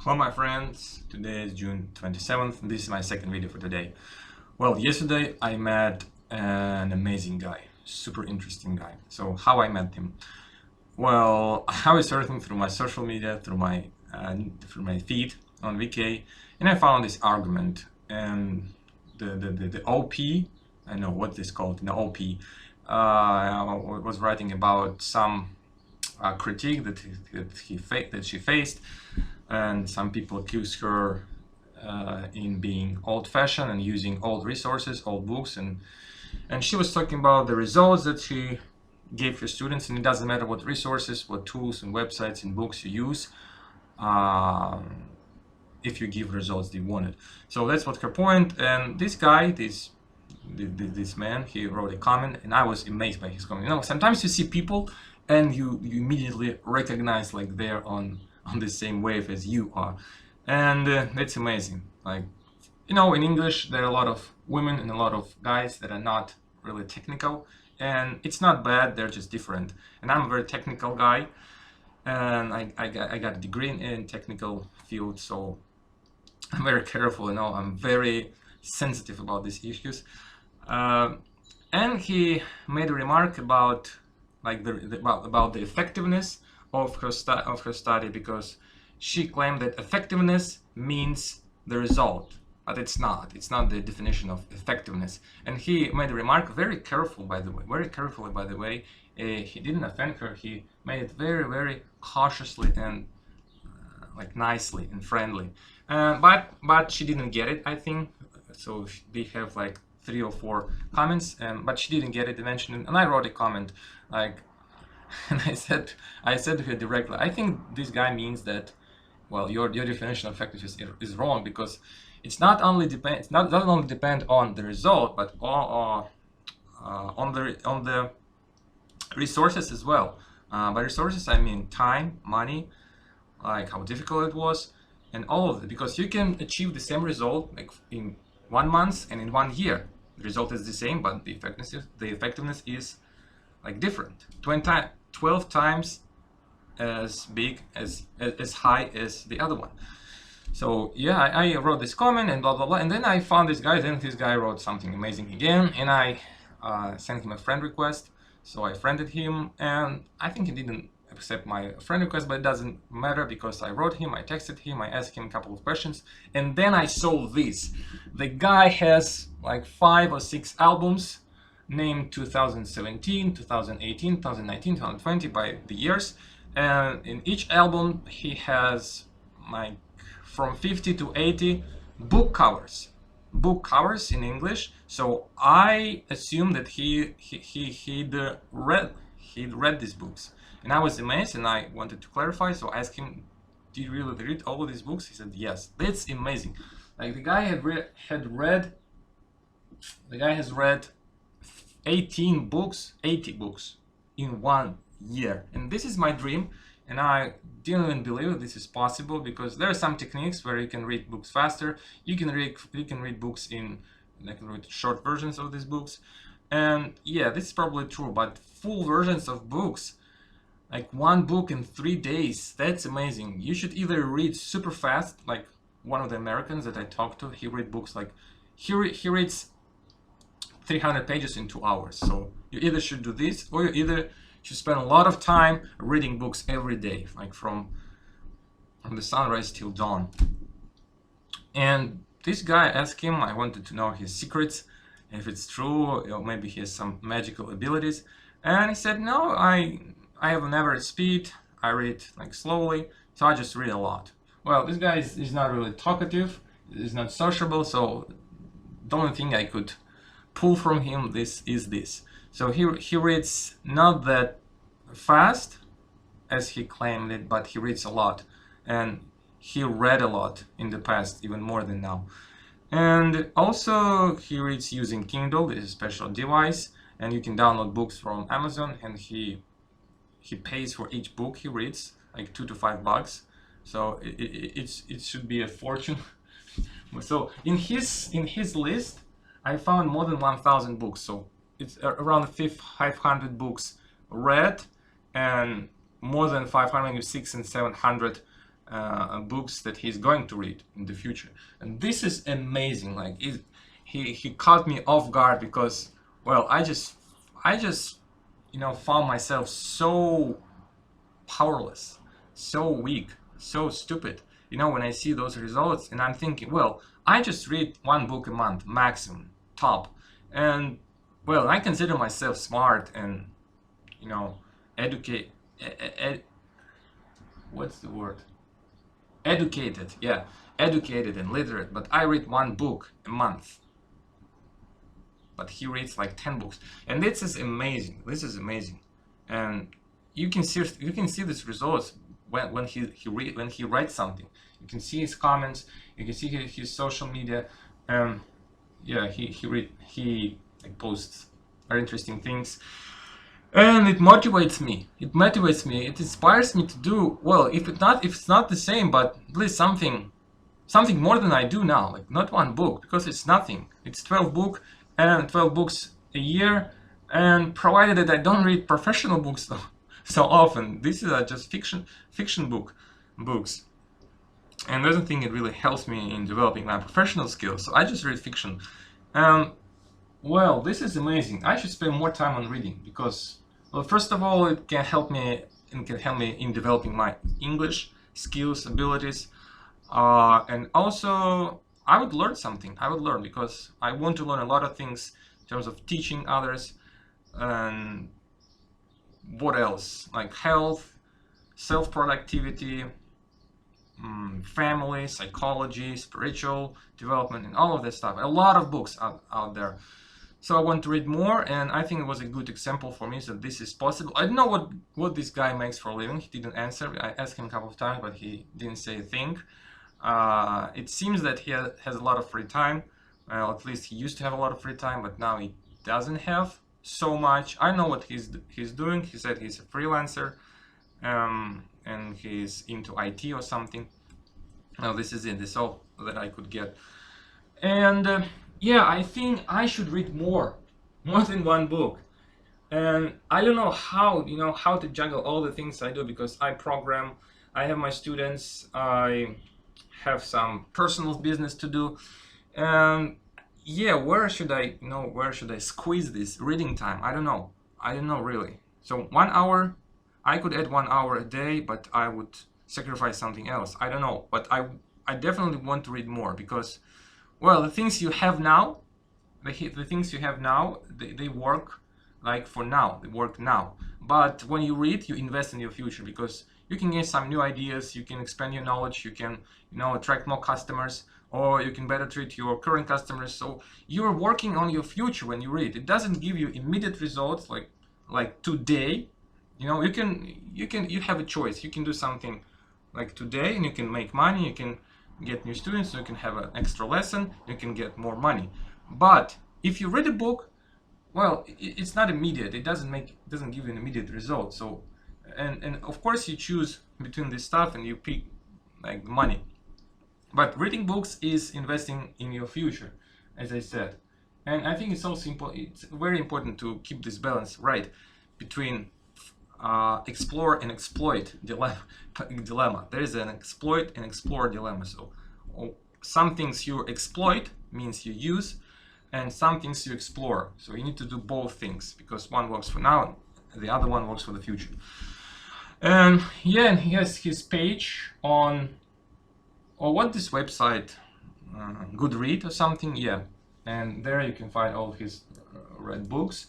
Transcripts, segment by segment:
Hello my friends, today is June 27th and this is my second video for today. Well, yesterday I met an amazing guy, super interesting guy. So how I met him? Well, I was surfing through my social media, through my feed on VK, and I found this argument, and the OP, I know what this called, the OP, was writing about some critique that she faced, and some people accused her in being old-fashioned and using old resources, old books, and she was talking about the results that she gave her students, and it doesn't matter what resources, what tools and websites and books you use, if you give results they wanted. So that's what her point. And this guy, this man, he wrote a comment, and I was amazed by his comment. You know, sometimes you see people and you immediately recognize like they're on the same wave as you are, and it's amazing. Like, you know, in English there are a lot of women and a lot of guys that are not really technical, and it's not bad, they're just different. And I'm a very technical guy, and I got a degree in technical field, so I'm very careful, you know, I'm very sensitive about these issues. And he made a remark about like about the effectiveness of her study, because she claimed that effectiveness means the result, but it's not the definition of effectiveness. And he made a remark very carefully, by the way. He didn't offend her, he made it very cautiously and like nicely and friendly, but she didn't get it, I think. So they have like 3 or 4 comments, but she didn't get it eventually, and I wrote a comment like, and I said to her directly, I think this guy means that, well, your definition of effectiveness is wrong, because it's not only depend on the result, but on the resources as well. By resources I mean time, money, like how difficult it was, and all of it, because you can achieve the same result like in 1 month and in 1 year. The result is the same, but the effectiveness is like different. 12 times as big, as high as the other one. So yeah, I wrote this comment and blah blah blah, and then I found this guy. Then this guy wrote something amazing again, and I sent him a friend request. So I friended him, and I think he didn't accept my friend request, but it doesn't matter, because I wrote him, I texted him, I asked him a couple of questions, and then I saw this. The guy has like 5 or 6 albums named 2017, 2018, 2019, 2020 by the years, and in each album he has like from 50 to 80 book covers in English. So I assume that he'd read these books, and I was amazed, and I wanted to clarify. So I asked him, did you really read all of these books? He said yes. That's amazing. Like, the guy has read 80 books in 1 year, and this is my dream. And I didn't even believe this is possible, because there are some techniques where you can read books faster. You can read books in, like, read short versions of these books, and yeah, this is probably true. But full versions of books, like 1 book in 3 days, that's amazing. You should either read super fast, like one of the Americans that I talked to. He read books like he reads 300 pages in 2 hours. So you either should do this, or you either should spend a lot of time reading books every day, like from the sunrise till dawn. And this guy, asked him, I wanted to know his secrets, if it's true, or maybe he has some magical abilities. And he said, no, I have an average speed, I read like slowly, so I just read a lot. Well, this guy is not really talkative, is not sociable, so the only thing I could pull from him is this. So he reads not that fast as he claimed it, but he reads a lot, and he read a lot in the past, even more than now. And also he reads using Kindle, this is a special device, and you can download books from Amazon, and he pays for each book he reads, like $2 to $5. So it should be a fortune. So in his list, I found more than 1,000 books. So it's around 500 books read, and more than 500, 600 and 700 books that he's going to read in the future. And this is amazing. Like he caught me off guard because, well, I just found myself so powerless, so weak, so stupid. When I see those results, and I'm thinking, well, I just read one book a month maximum, top, and well, I consider myself smart and educate. What's the word? Educated, yeah, educated and literate. But I read one book a month. But he reads like 10 books, and this is amazing. This is amazing, and you can see these results when he writes something. You can see his comments. You can see his social media. Yeah, he like, posts very interesting things, and it motivates me. It motivates me. It inspires me to do well. If it's not the same, but at least something more than I do now. Like not one book, because it's nothing. It's 12 books and 12 books a year, and provided that I don't read professional books so often. This is just fiction books, and I don't think it really helps me in developing my professional skills. So I just read fiction. Well, this is amazing. I should spend more time on reading because, well, first of all, it can help me in developing my English skills, abilities, and also I would learn something. I would learn because I want to learn a lot of things in terms of teaching others, and what else? Like health, self-productivity, family, psychology, spiritual development, and all of this stuff. A lot of books out there. So I want to read more, and I think it was a good example for me that this is possible. I don't know what this guy makes for a living. He didn't answer. I asked him a couple of times, but he didn't say a thing. It seems that he has a lot of free time. Well, at least he used to have a lot of free time, but now he doesn't have so much. I know what he's doing. He said he's a freelancer, and he's into IT or something. Now this is it. This is all that I could get. And yeah, I think I should read more than one book. And I don't know how to juggle all the things I do, because I program, I have my students, I have some personal business to do, and yeah, where should I squeeze this reading time? I don't know really. So 1 hour, I could add 1 hour a day, but I would sacrifice something else. I don't know, but I definitely want to read more, because, well, the things you have now, they work like for now. They work now. But when you read, you invest in your future, because you can get some new ideas, you can expand your knowledge, you can attract more customers, or you can better treat your current customers. So you're working on your future when you read. It doesn't give you immediate results like today. You have a choice. You can do something like today and you can make money, you can get new students, you can have an extra lesson, you can get more money. But if you read a book, well, it's not immediate. It doesn't give you an immediate result. So, and of course you choose between this stuff and you pick like money. But reading books is investing in your future, as I said. And I think it's also it's very important to keep this balance right between explore and exploit dilemma. There is an exploit and explore dilemma. So some things you exploit means you use, and some things you explore. So you need to do both things, because one works for now, the other one works for the future. And yeah, and he has his page on, or what this website, Goodread or something, yeah. And there you can find all of his read books.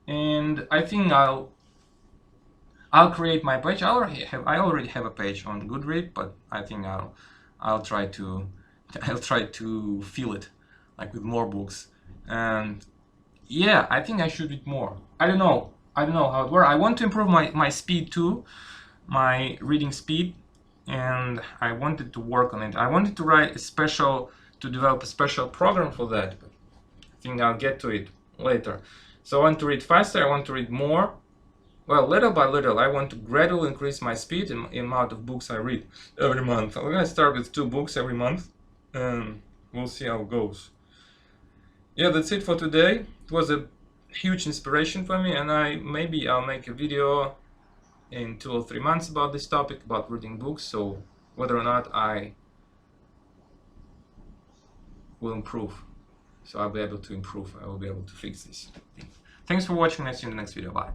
And I think I'll create my page. I already have a page on Goodread, but I think I'll try to fill it like with more books. And yeah, I think I should read more. I don't know how it works. I want to improve my speed too, my reading speed, and I wanted to work on it. I wanted to develop a special program for that, but I think I'll get to it later. So I want to read faster, I want to read more. Well, little by little, I want to gradually increase my speed and the amount of books I read every month. I'm gonna start with 2 books every month, and we'll see how it goes. Yeah, that's it for today. It was a huge inspiration for me, and maybe I'll make a video in 2 or 3 months about this topic, about reading books. So whether or not I will improve. So I'll be able to improve. I will be able to fix this. Thanks for watching. I'll see you in the next video. Bye.